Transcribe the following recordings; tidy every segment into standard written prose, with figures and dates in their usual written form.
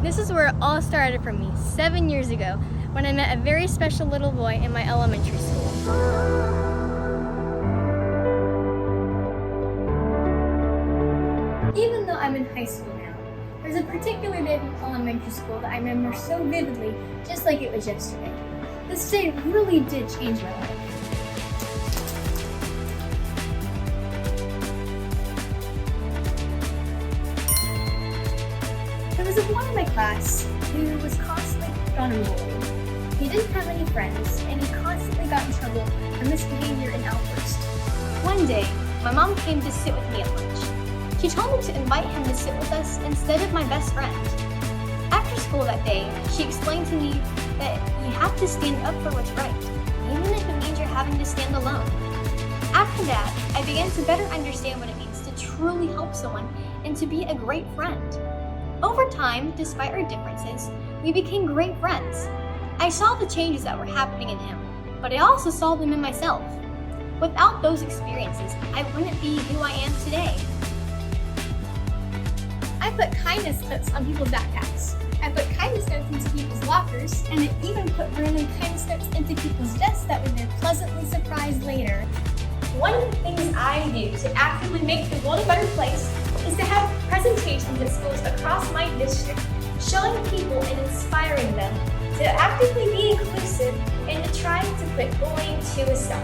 This is where it all started for me 7 years ago when I met a very special little boy in my elementary school. Even though I'm in high school now, there's a particular day from elementary school that I remember so vividly, just like it was yesterday. This day really did change my life. There was a boy in my class who was constantly picked on and bullied. He didn't have any friends, and he constantly got in trouble for misbehavior and outbursts. One day, my mom came to sit with me at lunch. She told me to invite him to sit with us instead of my best friend. After school that day, she explained to me that you have to stand up for what's right, even if it means you're having to stand alone. After that, I began to better understand what it means to truly help someone and to be a great friend. Over time, despite our differences, we became great friends. I saw the changes that were happening in him, but I also saw them in myself. Without those experiences, I wouldn't be who I am today. I put kindness clips on people's backpacks. I put kindness notes into people's lockers, and I even put random kindness notes into people's desks that were then pleasantly surprised later. One of the things I do to actively make the world a better place is to have presentations at schools across my district, showing people and inspiring them to actively be inclusive and to try to put bullying to a stop.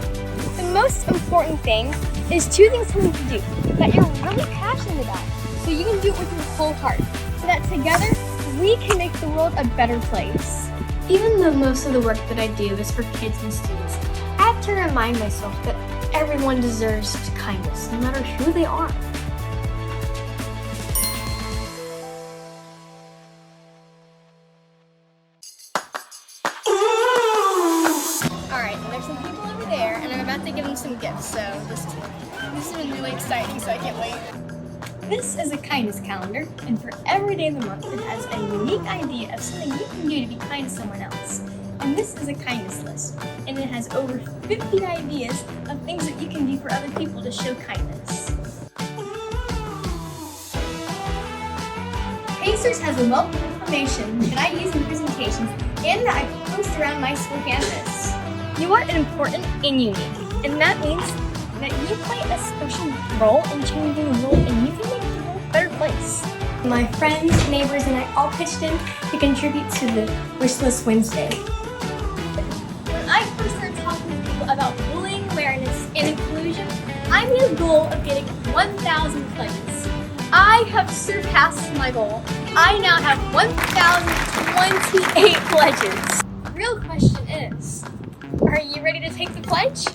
The most important thing is choosing something to do that you're really passionate about, so you can do it with your whole heart, so that together we can make the world a better place. Even though most of the work that I do is for kids and students, I have to remind myself that everyone deserves kindness, no matter who they are. Alright, there's some people over there, and I'm about to give them some gifts, so this has been really exciting, so I can't wait. This is a kindness calendar, and for every day of the month, it has a unique idea of something you can do to be kind to someone else. And this is a kindness list, and it has over 50 ideas of things that you can do for other people to show kindness. Pacers has a wealth of information that I use in presentations and that I post around my school campus. You are important and unique, and that means that you play a special role in changing the world, and you can make the world a better place. My friends, neighbors, and I all pitched in to contribute to the Wish List Wednesday. When I first started talking to people about bullying awareness and inclusion, I made a goal of getting 1,000 pledges. I have surpassed my goal. I now have 1,028 pledges. The real question is, are you ready to take the pledge?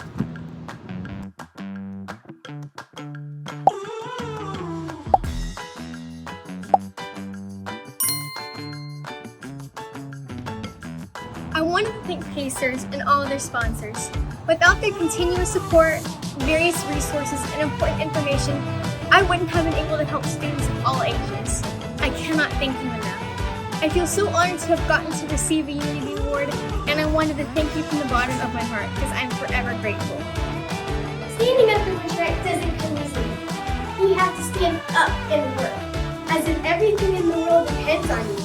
I wanted to thank Pacers and all of their sponsors. Without their continuous support, various resources, and important information, I wouldn't have been able to help students of all ages. I cannot thank them enough. I feel so honored to have gotten to receive a Unity Award, and I wanted to thank you from the bottom of my heart because I'm forever grateful. Standing up for what's right doesn't come easily. You have to stand up and work, as if everything in the world depends on you.